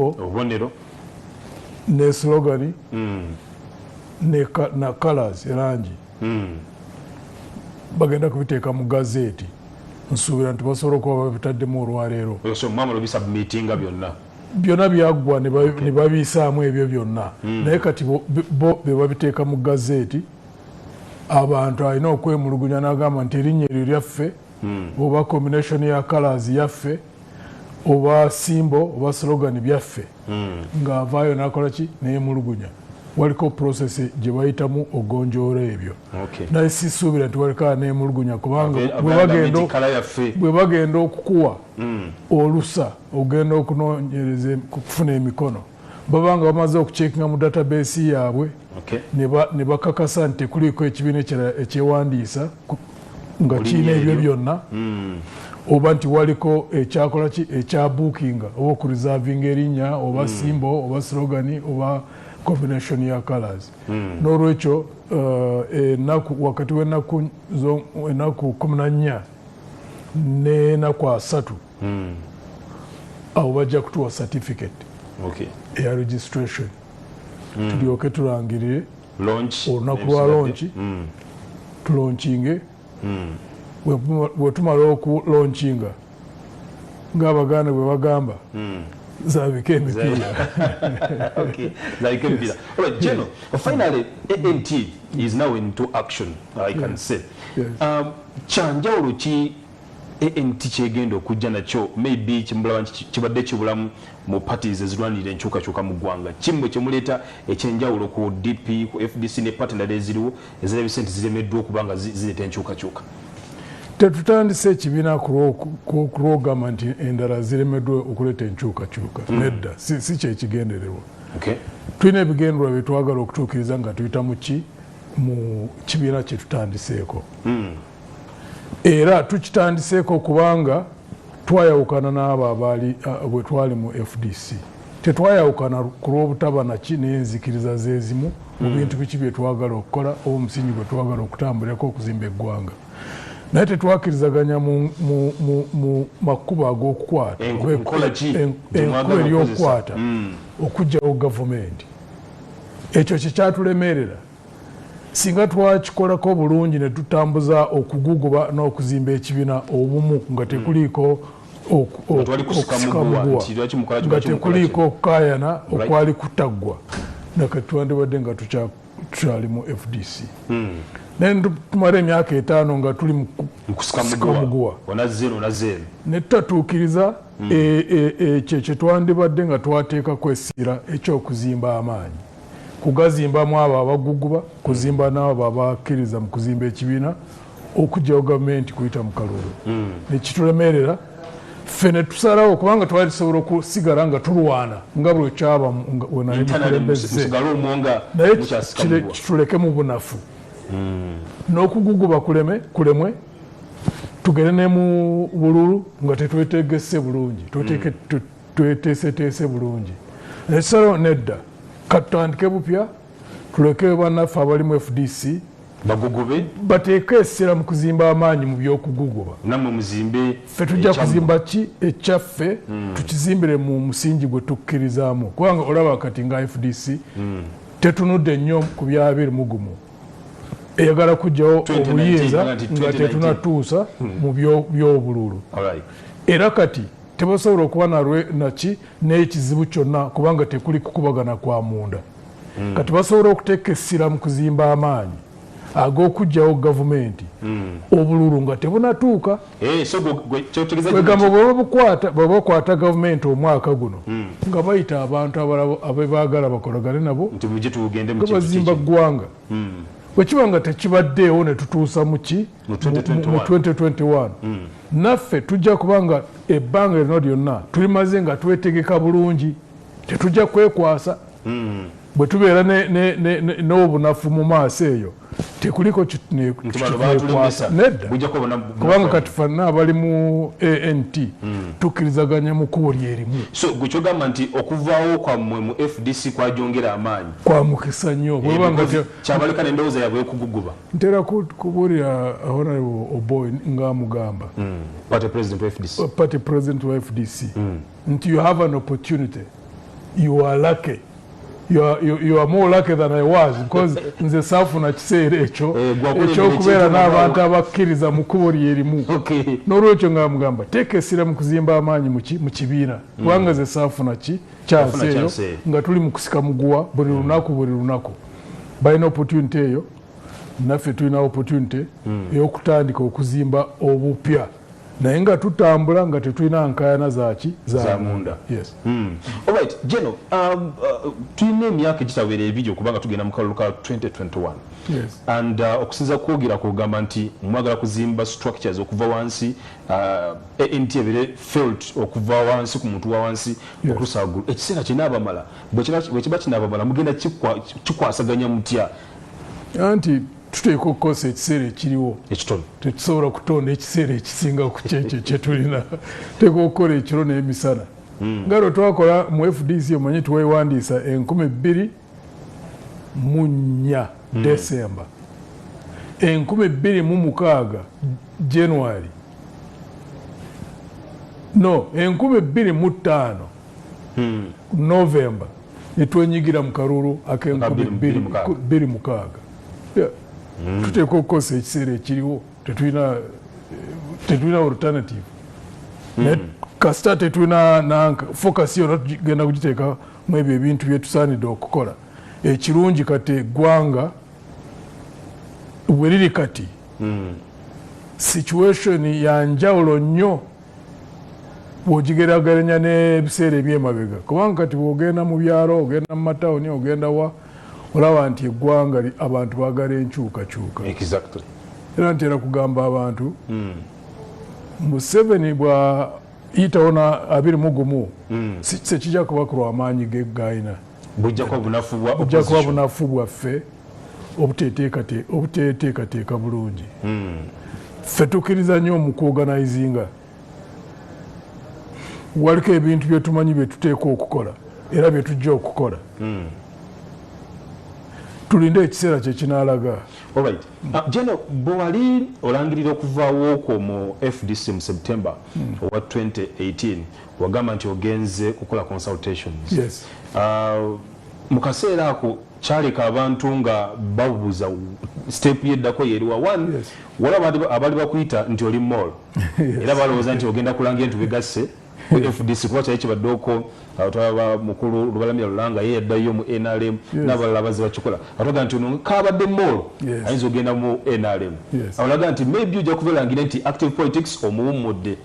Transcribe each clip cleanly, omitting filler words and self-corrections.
obonero ne slogan na colors erangi bagenda kubiteeka mu gazeti nsuubira nti basobola okuba babitaddemu olwaleero byonna byaggwa ne babiisaamu ebyo byonna naye kati bo be babiteeka mu gazeti abantu alina okwemulugunya n'agamba nti erinnya eryo lyaffe oba combination ya colors yaffe oba simbo oba slogan byaffe ng'avaayo n'akola ki neyemulugunya waliko process gye bayitamu ogonjoola ebyo naye sisuubira nti waliko neyemulugunya kubanga bwe bagenda okukuwa olusa ogenda okunoonyereza kufuna emikono babanga bamaze okucekinga mu database yaabwe ne bakakasa nti tekuliiko ekibiina ekyewandiisa nga kiina ebyo byonna oba nti waliko ekyakola ki ekyabuukinga oba okureservinga erinnya oba simbo oba slogan oba combination ya colors n'olwekyo wakati w'ennaku 14 n'ennaku 3 awo bajja kutuwa certificate eya registration tulyoke tulangirire olunaku lwa lonchi tulonkinge bwetumala okulaunchinga ng'abaganda bwe bagamba zabika emipiira. General, finally, ANT is now into action, I can say. Chanjawulo ki ANT kyegenda okujja nakyo maybe kibadde kibulamu mu parties ezirwanirira enkyukakyuka mu ggwanga kimwe kyemuleeta ekyenjawulo ku DP ku FDC ne party endala eziriwo ezirabye sente ziremeddwa okubanga zireeta enkyukakyuka? Tetutandise ekibiina kulwogamba nti endala ziremeddwa okuleeta enkyukakyuka nedda si kyekigendererwa. Tulina ebigendererwa bye twagala okutuukiriza nga tuyita mu kibiina kye tutandiseeko era tukitandiseeko kubanga twayawukana n'abo bwe twali mu FDC. Tetwayawukana ku lw'obutaba naki n'enzikiriza zeezimu mu bintu biki bye twagala okukola oba omusingi gwe twagala okutambulirako okuzimba eggwanga. Naye tetwakkirizaganya mu makubo ag'okukwata enkuba ery'okukwata okuggyawo gavumenti. Ekyo kyekyatulemerera. Singa twakikolako bulungi ne tutambuza okuguguba n'okuzimba ekibiina obumu nga tekuliiko okusikamugwa nga tekuliiko okukaayana okwali kutaggwa nakati twandibadde nga tukyali mu FDC. Naye tumala emyaka 5 nga tuli mu kusikamugwa ne tutatuukiriza ekyo kye twandibadde nga twateekako essira ekyokuzimba amaanyi. Kugazimbamu abo abaguguba, kuzimba n'abo abakkiriza mu kuzimba ekibiina, okuggyawo gavumenti kuyita mu kalulu. Ne kitulemerera ffe ne tusalawo kubanga twali tusobola okusigala nga tulwana nga bwe kyaba we nali mukulembeze naye kituleke mu bunafu n'okuguguba kulemwe tugere ne mu bululu nga tetwetegese bulungi tweteeseteese bulungi. Ne tusalawo nedda katutandike bupya tuleke bannaffe abali mu FDC bagugube bateeke essira mu kuzimba amaanyi mu by'okuguguba. Nammwe muzimbe ffe tujja kuzimba ki ekyaffe tukizimbire mu musingi gwe tukkirizaamu kubanga olaba kati nga FDC tetunudde nnyo ku bya 21 eyagala kuggyawo obuyinza nga tetunatuusa mu by'obululu era kati tebasobola okuba naki n'ekizibu kyonna kubanga tekuli kukubagana kwa munda. Kati basobola okuteeka essira mu kuzimba amaanyi ag'okuggyawo gavumenti obululu nga tebunatuuka. Kwegamba bwe bakwata gavumenti omwaka guno nga bayita abantu abebaagala bakolagane nabo nga bazimba ggwanga. Bwe kiba nga tekibaddeewo ne tutuusa mu 2021 naffe tujja kubanga ebbanga lino lyonna tulimaze nga twetegeka bulungi tetujja kwekwasa. Bwe tubeera n'obunafu mu maaso eyo tekuliko kitukwasa nedda kubanga kati ffenna abali mu ANT tukkirizaganya mu kkubo lyerimu. So gwe kyogamba nti okuvaawo kwammwe mu FDC kwajongera amaanyi kwa mukisa nnyo kyabaleka n'endowooza yabwe okuguguba. Ntera kubuulira Honorable Oboy ng'amugamba party president wa FDC nti you have an opportunity you are lucky. You are more lucky than I was because nze saafuna kiseera ekyo ekyokubeera n'abantu abakkiriza mu kkubo lyerimu n'olwekyo nga mugamba teeka essira mu kuzimba amaanyi mu kibiina kubanga nze saafuna kyansi eyo nga tuli mu kusika muguwa buli lunaku balina opportunity eyo naffe tulina opportunity ey'okutandika okuzimba obupya naye nga tutambula nga tetulina nkayana zaki za munda. Yes. Alright, Jeno, tulina emyaka egitawera ebiri okubanga tugenda mu kalulu ka 2021. Yes. And okusinza kwogera kugamba nti mwagala kuzimba structures okuva wansi ANT ebire felt okuva wansi ku muntu wa wansi okutuusa waggulu ekiseera kinaabamala bwe kiba kinaabamala mugenda kikwasaganya mutya anti tuteeka okukosa ekiseera ekiriwo ekitono tetusobola kutonda ekiseera ekisinga ku kyekyo kyetulina teeka okukola ekiro n'emisana nga lwe twakola mu FDC omanyi tuweewandiisa 2004 December 2006 January no 2005 November netwenyigira mu kalulu ak'e2006 tuteeka okukosa ekiseera ekiriwo tetulina alternative kasita tetulina focus yona tugenda kugiteeka mu ebyo ebintu byetusaanidde okukola ekirungi kati eggwanga bwe liri kati situation ya njawulo nnyo bw'ogigeraageranya n'ebiseera eby'emabega kubanga kati bw'ogenda mu byalo ogenda mu matawuni ogenda wa olaba nti eggwanga abantu baagala enkyukakyuka era ntera kugamba abantu Museveni bw'ayitawo na 21 sekijja kuba ku lw'amaanyi ge gayina bujja kuba bunafu bwaffe obuteteekateeka bulungi ffe tukkiriza nnyo mu kuorganizinga waliko ebintu byetumanyi byetuteeka okukola era byetujja okukola tulinde ekiseera kyekinaalaga. Alright. Jeno, bwe wali olangirira okuvaawo okwo mu FDC mu September owa 2018 wagamba nti ogenze kukola consultations. Yes. Mu kaseera ako kyaleka abantu nga babuuza step yeddako yeriwa one wala abali bakuyita nti oli mall era balowooza nti ogenda kulangira nti begasse FDC kuba kyali kibaddeko atwaba mukulu Lubalamira Lulanga ye yaddayo mu NRM n'abalala bazi bakikola atwaga nti ono kabadde mall ayinza ogenda mu NRM awalaga nti maybe ojja kubeerangira nti active politics omuwummudde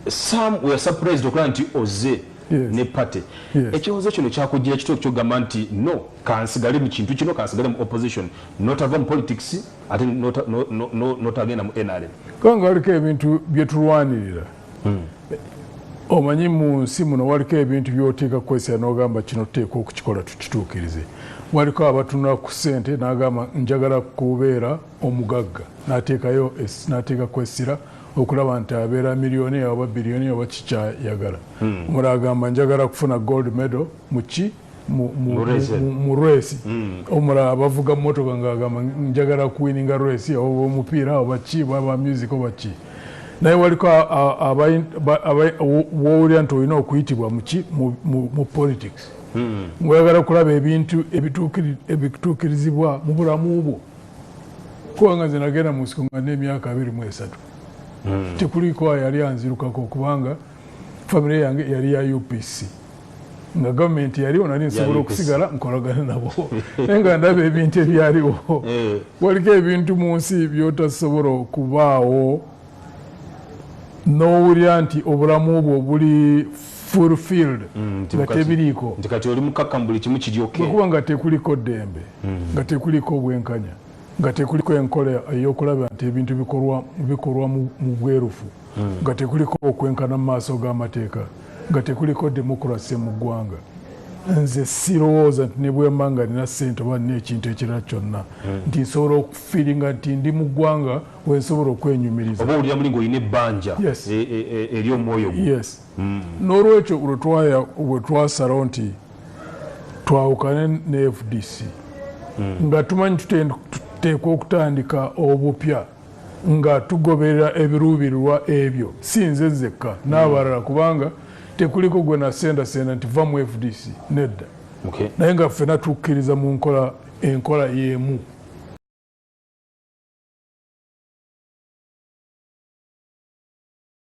some were surprised okulaba nti oze ne party ekyozo kino kyakujjira kito kyogamba nti no kansigale mu kintu kino kansigale mu opposition not ava mu politics ate not agenda mu NRM kanga waliko ebintu byetulwanirira omanyi mu nsi muno waliko ebintu by'oteeka kwesera n'ogamba kino tuteeka okukikola tukituukirize waliko abatunula ku ssente n'agamba njagala kubeera omugagga n'ateeka kwesira okulaba nti abeera miliyoni oba biliyoni oba kikyayagala omulala agamba njagala kufuna gold medal mu race omulala abavuga mmotoka ng'agamba njagala kuwininga race oba omupiira oba ki oba music oba ki naye waliko wowulira nti olina okuyitibwa mu politics ng'oyagala kulaba ebintu ebituukirizibwa mu bulamu bwo kubanga nze nagenda mu nsiko nga n'emyaka 23 tekuliko yali anzirukako kubanga famire yange yali ya UPC nga gavumenti yaliwo nali nsobola okusigala nkolagana nabo naye nga ndaba ebintu ebyaliwo waliko ebintu mu nsi byotasobola okubaawo n'owulira nti obulamu bwo buli fulfilled nga tebiriiko nti kati oli mukakkamu buli kimu kiryoke kuba nga tekuliko ddembe nga tekuliko obwenkanya nga tekuliko enkola ey'okulaba nti ebintu bikolwa mu bwerufu nga tekuliko okwenkana mu maaso g'amateeka nga tekuliko demokrasi mu ggwanga nze sirowooza nti ne bwemba nga nina ssente oba nina ekintu ekirala kyonna nti nsobola okufiiringa nti ndi mu ggwanga wensobola okwenyumiriza oba olira muli ng'olina ebbanja eri omwoyo gwo n'olwekyo bwe twasalawo nti twawukane ne FDC nga tumanyi tuteekwa okutandika obupya nga tugoberera ebiruubirirwa ebyo si nze nzekka n'abalala kubanga tekuliko gwe nasendasenda nti va mu FDC nedda Okay. naye nga ffena tukkiriza mu enkola y'emu